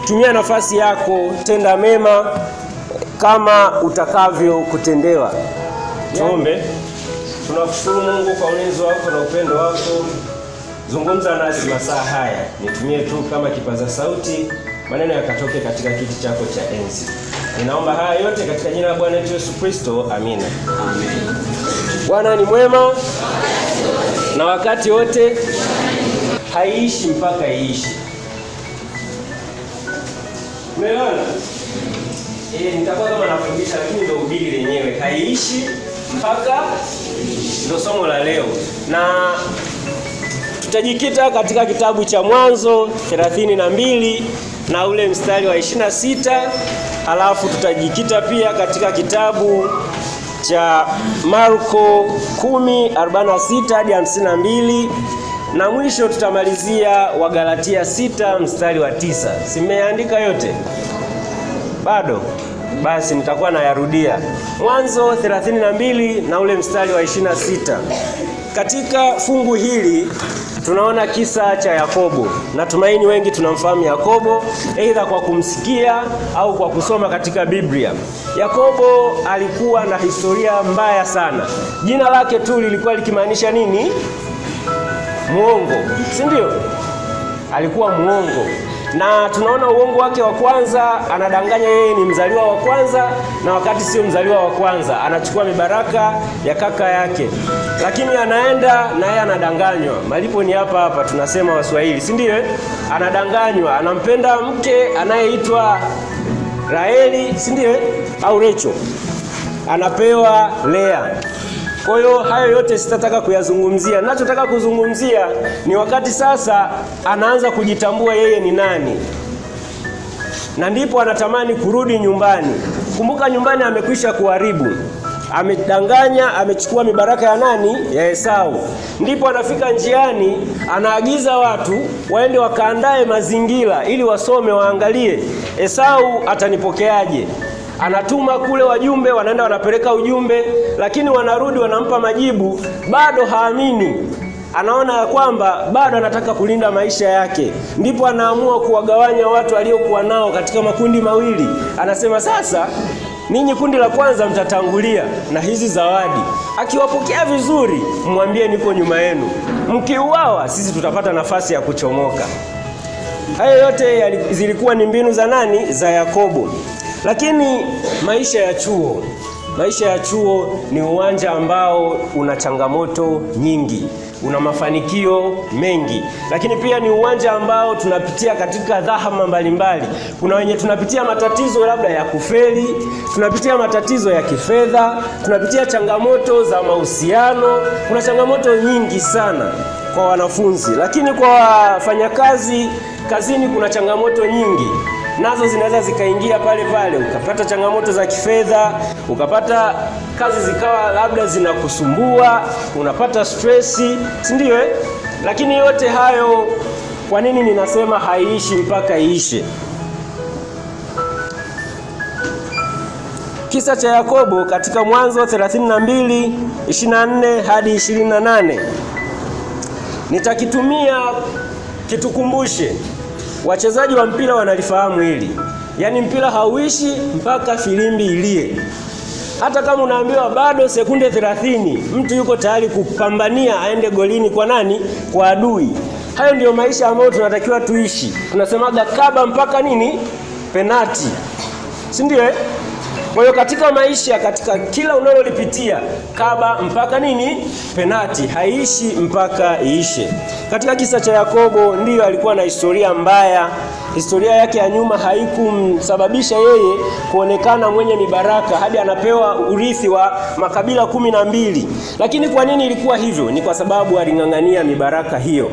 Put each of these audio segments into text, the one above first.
tumia nafasi yako, tenda mema kama utakavyo kutendewa. Tuombe. Tunakushukuru Mungu kwa ulinzi wako na upendo wako. Zungumza nasi masaa haya, nitumie tu kama kipaza sauti, maneno yakatoke katika kiti chako cha enzi. Ninaomba haya yote katika jina la Bwana wetu Yesu Kristo, amina. Amen. Bwana ni mwema na wakati wote, haiishi mpaka iishi. Umeona? Nitakuwa kama nafundisha, lakini ndio ubiri lenyewe. Haiishi mpaka, ndio somo la leo. Na tutajikita katika kitabu cha Mwanzo 32 na ule mstari wa 26. Halafu tutajikita pia katika kitabu cha Marko 10:46 hadi 52. Na mwisho tutamalizia Wagalatia 6 mstari wa 9. Simeandika yote? Bado? Basi nitakuwa nayarudia. Mwanzo 32 na ule mstari wa 26. Katika fungu hili tunaona kisa cha Yakobo. Natumaini wengi tunamfahamu Yakobo, aidha kwa kumsikia au kwa kusoma katika Biblia. Yakobo alikuwa na historia mbaya sana. Jina lake tu lilikuwa likimaanisha nini? Muongo, si ndio? Alikuwa muongo. Na tunaona uongo wake wa kwanza, anadanganya yeye ni mzaliwa wa kwanza, na wakati sio mzaliwa wa kwanza. Anachukua mibaraka ya kaka yake, lakini anaenda na yeye anadanganywa. Malipo ni hapa hapa, tunasema Waswahili, si ndio? Anadanganywa, anampenda mke anayeitwa Raheli, si ndio? Au Recho, anapewa Lea. Kwa hiyo hayo yote sitataka kuyazungumzia. Ninachotaka kuzungumzia ni wakati sasa anaanza kujitambua yeye ni nani, na ndipo anatamani kurudi nyumbani. Kumbuka, nyumbani amekwisha kuharibu, amedanganya, amechukua mibaraka ya nani? Ya Esau. Ndipo anafika njiani, anaagiza watu waende wakaandae mazingira ili wasome, waangalie Esau atanipokeaje. Anatuma kule wajumbe, wanaenda wanapeleka ujumbe, lakini wanarudi wanampa majibu, bado haamini. Anaona ya kwamba bado anataka kulinda maisha yake. Ndipo anaamua kuwagawanya watu aliokuwa nao katika makundi mawili. Anasema, sasa ninyi kundi la kwanza mtatangulia na hizi zawadi. Akiwapokea vizuri, mwambie niko nyuma yenu. Mkiuawa, sisi tutapata nafasi ya kuchomoka. Hayo yote zilikuwa ni mbinu za nani? Za Yakobo. Lakini maisha ya chuo ni uwanja ambao una changamoto nyingi, una mafanikio mengi, lakini pia ni uwanja ambao tunapitia katika dhahama mbalimbali. Kuna wenye tunapitia matatizo labda ya kufeli, tunapitia matatizo ya kifedha, tunapitia changamoto za mahusiano. Kuna changamoto nyingi sana kwa wanafunzi, lakini kwa wafanyakazi kazini kuna changamoto nyingi, nazo zinaweza zikaingia pale pale. Ukapata changamoto za kifedha, ukapata kazi zikawa labda zinakusumbua, unapata stressi, si ndio? Lakini yote hayo, kwa nini ninasema haiishi mpaka iishe? Kisa cha Yakobo katika Mwanzo 32:24 hadi 28 nitakitumia kitukumbushe. Wachezaji wa mpira wanalifahamu hili. Yaani mpira hauishi mpaka filimbi ilie. Hata kama unaambiwa bado sekunde 30, mtu yuko tayari kupambania aende golini kwa nani? Kwa adui. Hayo ndio maisha ambayo tunatakiwa tuishi. Tunasemaga kaba mpaka nini? Penati, si ndio? Kwa hiyo katika maisha, katika kila unalolipitia, kaba mpaka nini? Penati. Haiishi mpaka iishe. Katika kisa cha Yakobo, ndiyo alikuwa na historia mbaya. Historia yake ya nyuma haikumsababisha yeye kuonekana mwenye mibaraka hadi anapewa urithi wa makabila 12. Lakini kwa nini ilikuwa hivyo? Ni kwa sababu aling'ang'ania mibaraka hiyo.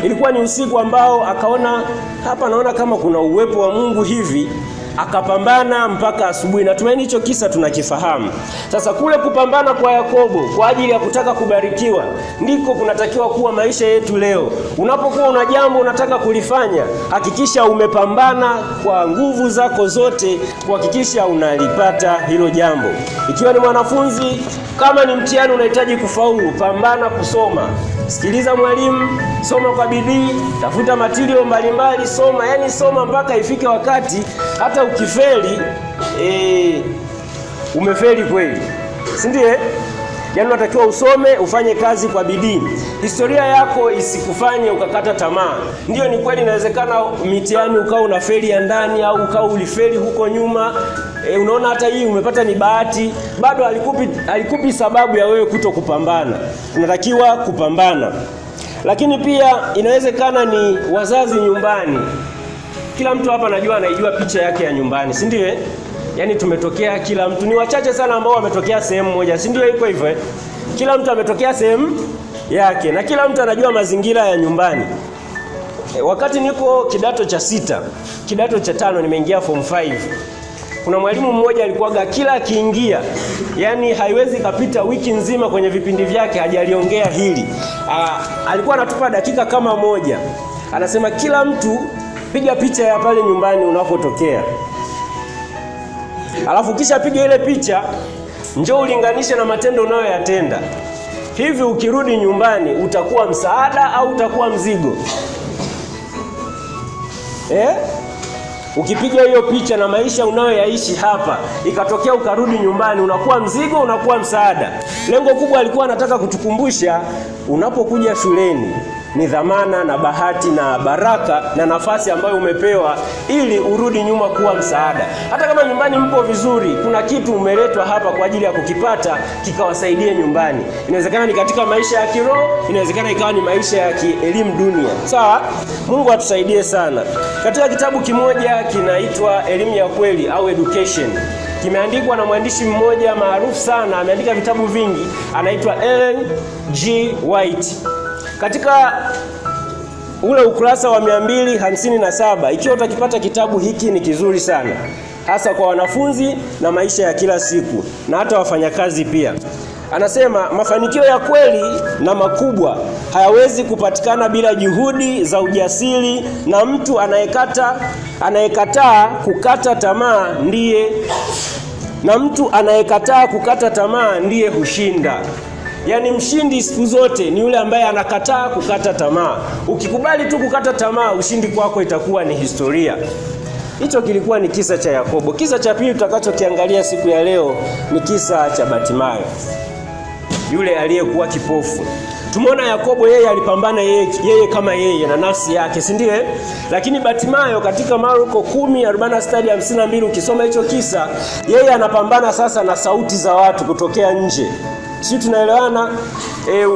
Ilikuwa ni usiku ambao akaona, hapa naona kama kuna uwepo wa Mungu hivi, akapambana mpaka asubuhi. Natumaini hicho kisa tunakifahamu. Sasa kule kupambana kwa Yakobo kwa ajili ya kutaka kubarikiwa, ndiko kunatakiwa kuwa maisha yetu leo. Unapokuwa una jambo unataka kulifanya, hakikisha umepambana kwa nguvu zako zote kuhakikisha unalipata hilo jambo. Ikiwa ni mwanafunzi, kama ni mtihani unahitaji kufaulu, pambana kusoma. sikiliza mwalimu, soma kwa bidii, tafuta material mbalimbali, soma, yani soma mpaka ifike wakati hata ukifeli umefeli kweli, si ndio? Yaani unatakiwa usome, ufanye kazi kwa bidii. Historia yako isikufanye ukakata tamaa. Ndio, ni kweli inawezekana mitihani ukao unafeli ya ndani au ukao ulifeli huko nyuma. Unaona hata hii umepata ni bahati, bado alikupi sababu ya wewe kuto kupambana. Unatakiwa kupambana. Lakini pia inawezekana ni wazazi nyumbani. Kila mtu hapa anajua, anaijua picha yake ya nyumbani, si ndio? Yaani tumetokea, kila mtu, ni wachache sana ambao wametokea sehemu moja, si ndio? Iko hivyo. Kila mtu ametokea sehemu yake na kila mtu anajua mazingira ya nyumbani. Wakati niko kidato cha 6, kidato cha 5 nimeingia form 5. Kuna mwalimu mmoja alikuwaga kila akiingia, yani haiwezi kapita wiki nzima kwenye vipindi vyake hajaliongea hili. Alikuwa anatupa dakika kama moja. Anasema kila mtu piga picha ya pale nyumbani unapotokea. Alafu kisha piga ile picha, njoo ulinganishe na matendo unayoyatenda. Hivi ukirudi nyumbani utakuwa msaada au utakuwa mzigo? Ukipiga hiyo picha na maisha unayoyaishi hapa, ikatokea ukarudi nyumbani, unakuwa mzigo, unakuwa msaada? Lengo kubwa alikuwa anataka kutukumbusha, unapokuja shuleni ni dhamana na bahati na baraka na nafasi ambayo umepewa ili urudi nyuma kuwa msaada. Hata kama nyumbani mpo vizuri, kuna kitu umeletwa hapa kwa ajili ya kukipata kikawasaidie nyumbani. Inawezekana ni katika maisha ya kiroho, inawezekana ikawa ni maisha ya kielimu dunia. Sawa? Mungu atusaidie sana. Katika kitabu kimoja kinaitwa Elimu ya Kweli au Education, kimeandikwa na mwandishi mmoja maarufu sana, ameandika vitabu vingi, anaitwa Ellen G. White. Katika ule ukurasa wa 257, ikiwa utakipata kitabu hiki ni kizuri sana, hasa kwa wanafunzi na maisha ya kila siku na hata wafanyakazi pia. Anasema mafanikio ya kweli na makubwa hayawezi kupatikana bila juhudi za ujasiri, na mtu anayekataa kukata tamaa ndiye hushinda. Yaani mshindi siku zote ni yule ambaye anakataa kukata tamaa. Ukikubali tu kukata tamaa, ushindi kwako itakuwa ni historia. Hicho kilikuwa ni kisa cha Yakobo. Kisa cha pili tutakachokiangalia siku ya leo ni kisa cha Bartimayo, yule aliyekuwa kipofu. Tumeona Yakobo yeye alipambana yeye kama yeye na nafsi yake, si ndiye? Lakini Bartimayo katika Marko 10:46-52 ukisoma hicho kisa, yeye anapambana sasa na sauti za watu kutokea nje. Sisi tunaelewana?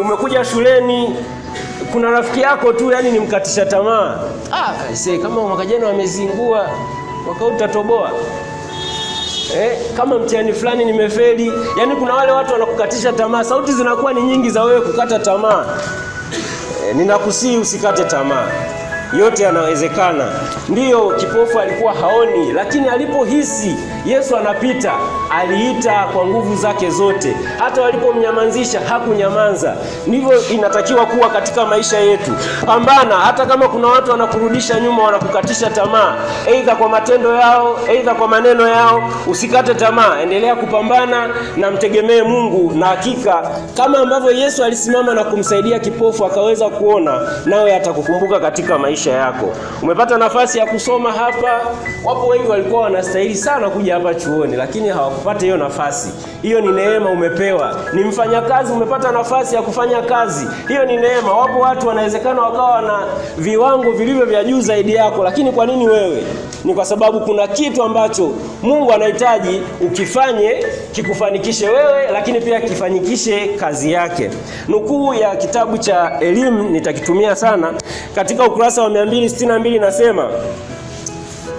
Umekuja shuleni, kuna rafiki yako tu yani ni mkatisha tamaa. Kama mwaka jana wamezingua, mwaka huu utatoboa. Kama mtihani fulani nimefeli. Yani kuna wale watu wanakukatisha tamaa, sauti zinakuwa ni nyingi za wewe kukata tamaa. Ninakusihi usikate tamaa. Yote yanawezekana. Ndiyo, kipofu alikuwa haoni, lakini alipohisi Yesu anapita, aliita kwa nguvu zake zote. Hata walipomnyamazisha hakunyamaza. Ndivyo inatakiwa kuwa katika maisha yetu. Pambana hata kama kuna watu wanakurudisha nyuma, wanakukatisha tamaa, aidha kwa matendo yao, aidha kwa maneno yao. Usikate tamaa, endelea kupambana na mtegemee Mungu, na hakika kama ambavyo Yesu alisimama na kumsaidia kipofu akaweza kuona, nawe atakukumbuka katika maisha yako. Umepata nafasi ya kusoma hapa. Wapo wengi walikuwa wanastahili sana kuja hapa chuoni, lakini hawakupata hiyo nafasi. Hiyo ni neema umepewa. Ni mfanyakazi, umepata nafasi ya kufanya kazi. Hiyo ni neema. Wapo watu wanawezekana wakawa na viwango vilivyo vya juu zaidi yako, lakini kwa nini wewe? Ni kwa sababu kuna kitu ambacho Mungu anahitaji ukifanye kikufanikishe wewe, lakini pia kifanikishe kazi yake. Nukuu ya kitabu cha Elimu nitakitumia sana. Katika ukurasa wa 262 nasema,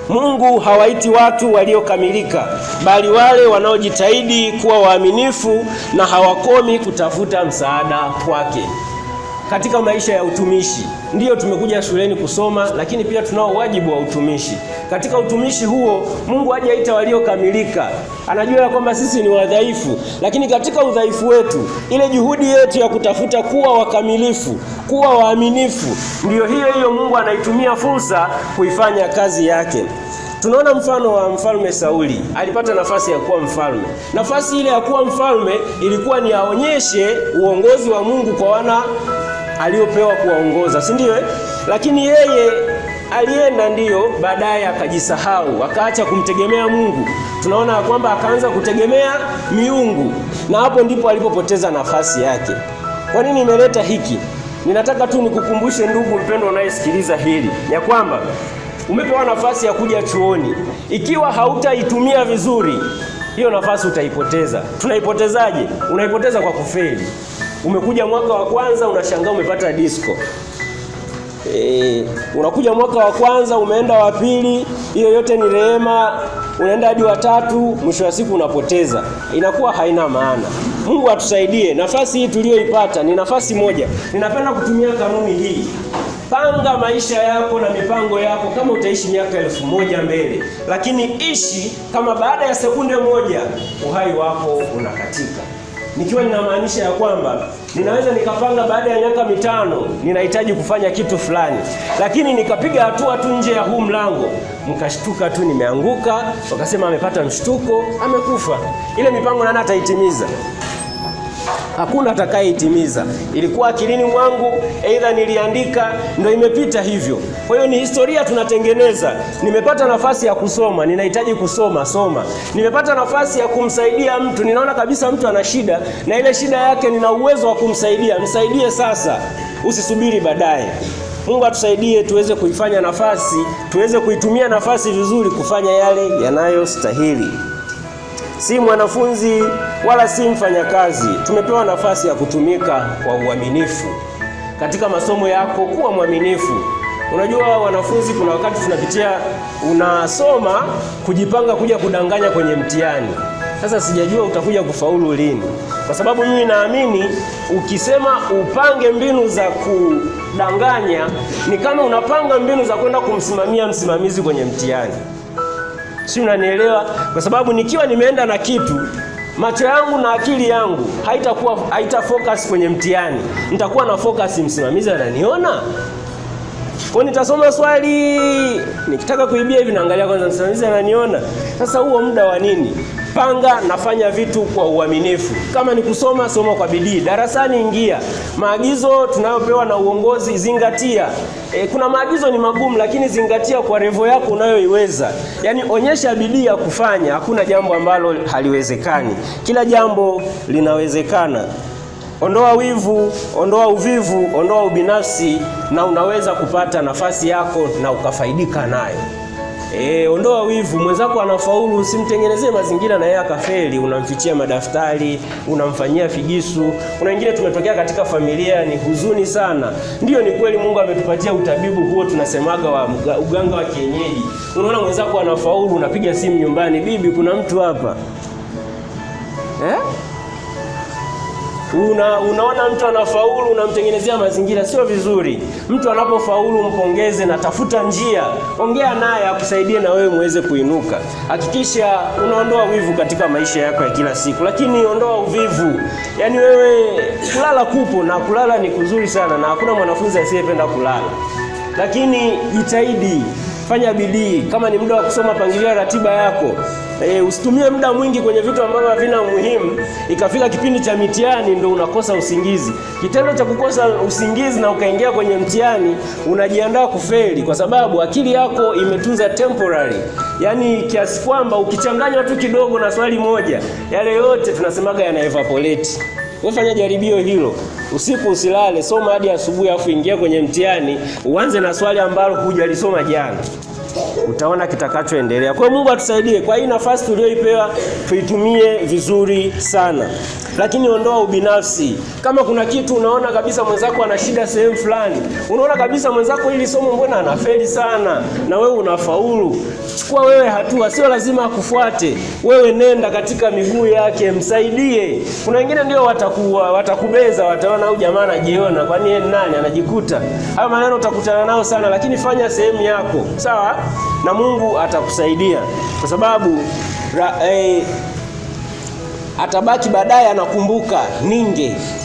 Mungu hawaiti watu waliokamilika, bali wale wanaojitahidi kuwa waaminifu na hawakomi kutafuta msaada kwake. Katika maisha ya utumishi, ndiyo tumekuja shuleni kusoma, lakini pia tunao wajibu wa utumishi. Katika utumishi huo, Mungu hajaita waliokamilika. Anajua kwamba sisi ni wadhaifu, lakini katika udhaifu wetu, ile juhudi yetu ya kutafuta kuwa wakamilifu, kuwa waaminifu, ndiyo hiyo Mungu anaitumia fursa kuifanya kazi yake. Tunaona mfano wa mfalme Sauli. Alipata nafasi ya kuwa mfalme. Nafasi ile ya kuwa mfalme ilikuwa ni aonyeshe uongozi wa Mungu kwa wana aliopewa kuwaongoza, si ndio? Lakini yeye alienda, ndiyo, baadaye akajisahau, akaacha kumtegemea Mungu. Tunaona kwamba akaanza kutegemea miungu, na hapo ndipo alipopoteza nafasi yake. Kwa nini nimeleta hiki? Ninataka tu nikukumbushe ndugu mpendwa unayesikiliza hili, ya kwamba umepewa nafasi ya kuja chuoni. Ikiwa hautaitumia vizuri, hiyo nafasi utaipoteza. Tunaipotezaje? Unaipoteza kwa kufeli. Umekuja mwaka wa kwanza, unashangaa umepata disco. Unakuja mwaka wa kwanza, umeenda wa pili, hiyo yote ni rehema. Unaenda hadi wa tatu, mwisho wa siku unapoteza. Inakuwa haina maana. Mungu atusaidie. Nafasi hii tuliyoipata ni nafasi moja. Ninapenda kutumia kanuni hii. Panga maisha yako na mipango yako kama utaishi miaka 1000 mbele, lakini ishi kama baada ya sekunde moja uhai wako unakatika. Nikiwa ninamaanisha ya kwamba ninaweza nikapanga baada ya miaka 5 ninahitaji kufanya kitu fulani, lakini nikapiga hatua tu nje ya huu mlango, mkashtuka tu nimeanguka, wakasema amepata mshtuko, amekufa. Ile mipango nani ataitimiza? Hakuna atakayeitimiza. Ilikuwa akilini mwangu, aidha niliandika, ndio imepita hivyo. Kwa hiyo ni historia tunatengeneza. Nimepata nafasi ya kusoma, ninahitaji kusoma, soma. Nimepata nafasi ya kumsaidia mtu, ninaona kabisa mtu ana shida, na ile shida yake nina uwezo wa kumsaidia, msaidie sasa, usisubiri baadaye. Mungu atusaidie tuweze kuifanya nafasi, tuweze kuitumia nafasi vizuri kufanya yale yanayostahili. Si mwanafunzi wala si mfanyakazi. Tumepewa nafasi ya kutumika kwa uaminifu. Katika masomo yako kuwa mwaminifu. Unajua wanafunzi, kuna wakati tunapitia, unasoma kujipanga kuja kudanganya kwenye mtihani. Sasa sijajua utakuja kufaulu lini. Kwa sababu mimi naamini ukisema upange mbinu za kudanganya, ni kama unapanga mbinu za kwenda kumsimamia msimamizi kwenye mtihani. Si unanielewa? Kwa sababu nikiwa nimeenda na kitu, macho yangu na akili yangu haita focus kwenye mtihani. Nitakuwa na focus msimamizi ananiona. Kwa nitasoma swali, nikitaka kuibia hivi naangalia kwanza msimamizi ananiona. Sasa huo muda wa nini? Panga, nafanya vitu kwa uaminifu. Kama ni kusoma, soma kwa bidii. Darasani ingia. Maagizo tunayopewa na uongozi zingatia. Kuna maagizo ni magumu, lakini zingatia kwa level yako unayoiweza. Yaani onyesha bidii ya kufanya. Hakuna jambo ambalo haliwezekani. Kila jambo linawezekana. Ondoa wivu, ondoa uvivu, ondoa ubinafsi, na unaweza kupata nafasi yako na ukafaidika nayo. Ondoa wivu. Mwenzako anafaulu, usimtengenezee mazingira na yeye akafeli. Unamfichia madaftari, unamfanyia figisu. Kuna wengine tumetokea katika familia ni huzuni sana. Ndiyo, ni kweli Mungu ametupatia utabibu huo tunasemaga wa uganga wa kienyeji. Unaona mwenzako anafaulu, unapiga simu nyumbani, bibi kuna mtu hapa. Unaona mtu anafaulu, unamtengenezea mazingira, sio vizuri. Mtu anapofaulu mpongeze na tafuta njia, ongea naye akusaidie na wewe muweze kuinuka. Hakikisha unaondoa wivu katika maisha yako ya kila siku, lakini ondoa uvivu. Yaani wewe kulala kupo, na kulala ni kuzuri sana, na hakuna mwanafunzi asiyependa kulala. Lakini jitahidi, fanya bidii. Kama ni muda wa kusoma, pangilia ratiba yako. Usitumie muda mwingi kwenye vitu ambavyo havina umuhimu, ikafika kipindi cha mitihani ndio unakosa usingizi. Kitendo cha kukosa usingizi na ukaingia kwenye mtihani, unajiandaa kufeli, kwa sababu akili yako imetunza temporary. Yaani kiasi kwamba ukichanganya tu kidogo na swali moja, yale yote tunasemaga yana evaporate. Wewe fanya jaribio hilo. Usiku usilale, soma hadi asubuhi, afu ingia kwenye mtihani, uanze na swali ambalo hujalisoma jana. Utaona kitakachoendelea. Kwa Mungu atusaidie. Kwa hii nafasi tuliyoipewa tuitumie vizuri sana. Lakini ondoa ubinafsi. Kama kuna kitu unaona kabisa mwenzako ana shida sehemu fulani, unaona kabisa mwenzako hili somo mbona anafeli sana na wewe unafaulu, chukua wewe hatua, sio lazima akufuate. Wewe nenda katika miguu yake, msaidie. Kuna wengine ndio watakubeza, wataona huyu jamaa anajiona, kwani yeye nani, anajikuta. Hayo maneno utakutana nao sana, lakini fanya sehemu yako. Sawa? Na Mungu atakusaidia, kwa sababu atabaki baadaye anakumbuka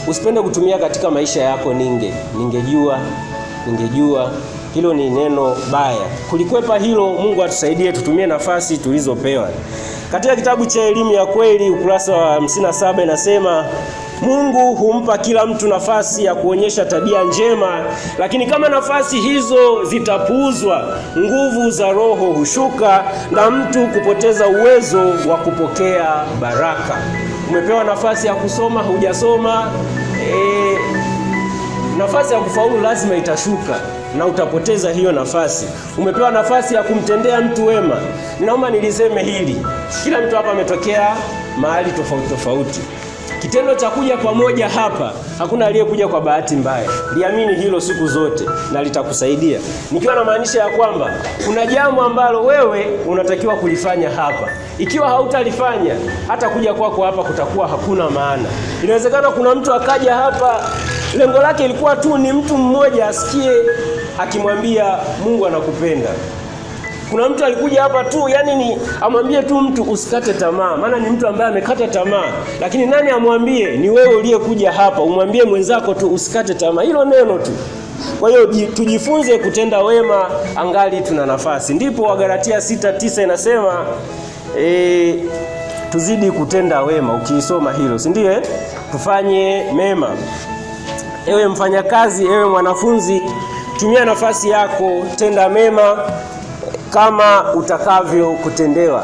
usipende kutumia katika maisha yako ningejua. Hilo ni neno baya. Kulikwepa hilo, Mungu atusaidie tutumie nafasi tulizopewa. Katika kitabu cha Elimu ya Kweli ukurasa wa 57 inasema, Mungu humpa kila mtu nafasi ya kuonyesha tabia njema, lakini kama nafasi hizo zitapuuzwa, nguvu za Roho hushuka na mtu kupoteza uwezo wa kupokea baraka. Umepewa nafasi ya kusoma, hujasoma, nafasi ya kufaulu lazima itashuka na utapoteza hiyo nafasi. Umepewa nafasi ya kumtendea mtu wema. Ninaomba niliseme hili, kila mtu hapa ametokea mahali tofauti tofauti. Kitendo cha kuja pamoja hapa, hakuna aliyekuja kwa bahati mbaya. Liamini hilo siku zote na litakusaidia. Nikiwa na maanisha ya kwamba kuna jambo ambalo wewe unatakiwa kulifanya hapa. Ikiwa hautalifanya, hata kuja kwako hapa kutakuwa hakuna maana. Inawezekana kuna mtu akaja hapa, lengo lake ilikuwa tu ni mtu mmoja asikie akimwambia Mungu anakupenda. Kuna mtu alikuja hapa tu, ni amwambie tu mtu usikate tamaa, maana ni mtu ambaye amekata tamaa. Lakini nani amwambie? Ni wewe uliyekuja hapa, umwambie mwenzako tu usikate tamaa. Hilo neno tu. Kwa hiyo tujifunze kutenda wema angali tuna nafasi. Ndipo Wagalatia 6:9 inasema tuzidi kutenda wema. Ukiisoma hilo, si ndio? Tufanye mema. Ewe mfanyakazi, ewe mwanafunzi, tumia nafasi yako, tenda mema kama utakavyo kutendewa.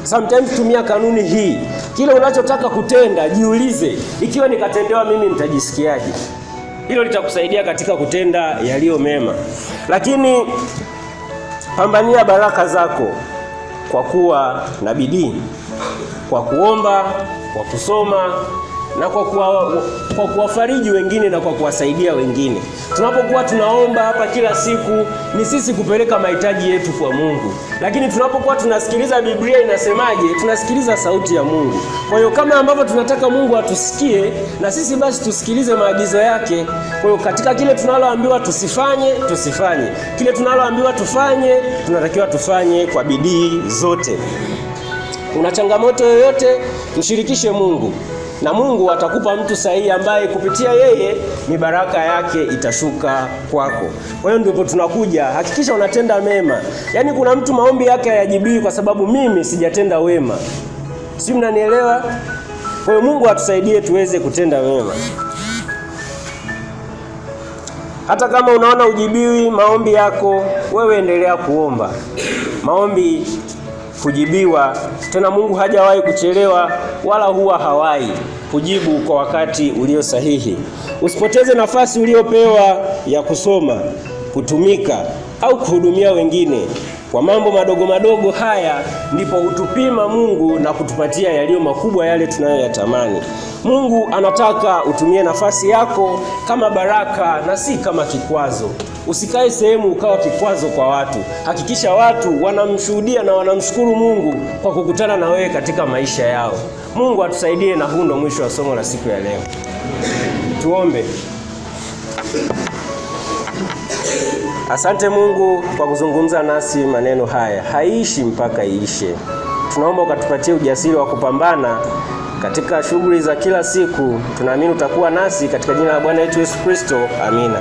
Sometimes tumia kanuni hii. Kile unachotaka kutenda, jiulize, ikiwa nikatendewa mimi nitajisikiaje? Hilo litakusaidia katika kutenda yaliyo mema. Lakini pambania baraka zako kwa kuwa na bidii, kwa kuomba, kwa kusoma na kwa kuwafariji wengine na kwa kuwasaidia wengine. Tunapokuwa tunaomba hapa kila siku, ni sisi kupeleka mahitaji yetu kwa Mungu. Lakini tunapokuwa tunasikiliza Biblia inasemaje, tunasikiliza sauti ya Mungu. Kwa hiyo kama ambavyo tunataka Mungu atusikie, na sisi basi tusikilize maagizo yake. Kwa hiyo katika kile tunaloambiwa tusifanye. Kile tunaloambiwa tufanye, tunatakiwa tufanye kwa bidii zote. Una changamoto yoyote, mshirikishe Mungu. Na Mungu atakupa mtu sahihi ambaye kupitia yeye ni baraka yake itashuka kwako. Kwa hiyo ndipo tunakuja, hakikisha unatenda mema. Kuna mtu maombi yake hayajibiwi kwa sababu mimi sijatenda wema. Si mnanielewa? Kwa hiyo Mungu atusaidie tuweze kutenda wema. Hata kama unaona ujibiwi maombi yako, wewe endelea kuomba. Maombi kujibiwa, tena Mungu hajawahi kuchelewa wala huwa hawahi kujibu kwa wakati ulio sahihi. Usipoteze nafasi uliopewa ya kusoma, kutumika au kuhudumia wengine. Kwa mambo madogo madogo haya ndipo hutupima Mungu na kutupatia yaliyo makubwa, yale tunayoyatamani. Mungu anataka utumie nafasi yako kama baraka na si kama kikwazo. Usikae sehemu ukawa kikwazo kwa watu. Hakikisha watu wanamshuhudia na wanamshukuru Mungu kwa kukutana na wewe katika maisha yao. Mungu atusaidie, na huu ndo mwisho wa somo la siku ya leo. Tuombe. Asante Mungu kwa kuzungumza nasi maneno haya. Haiishi mpaka iishe. Tunaomba ukatupatie ujasiri wa kupambana katika shughuli za kila siku. Tunaamini utakuwa nasi katika jina la Bwana wetu Yesu Kristo. Amina.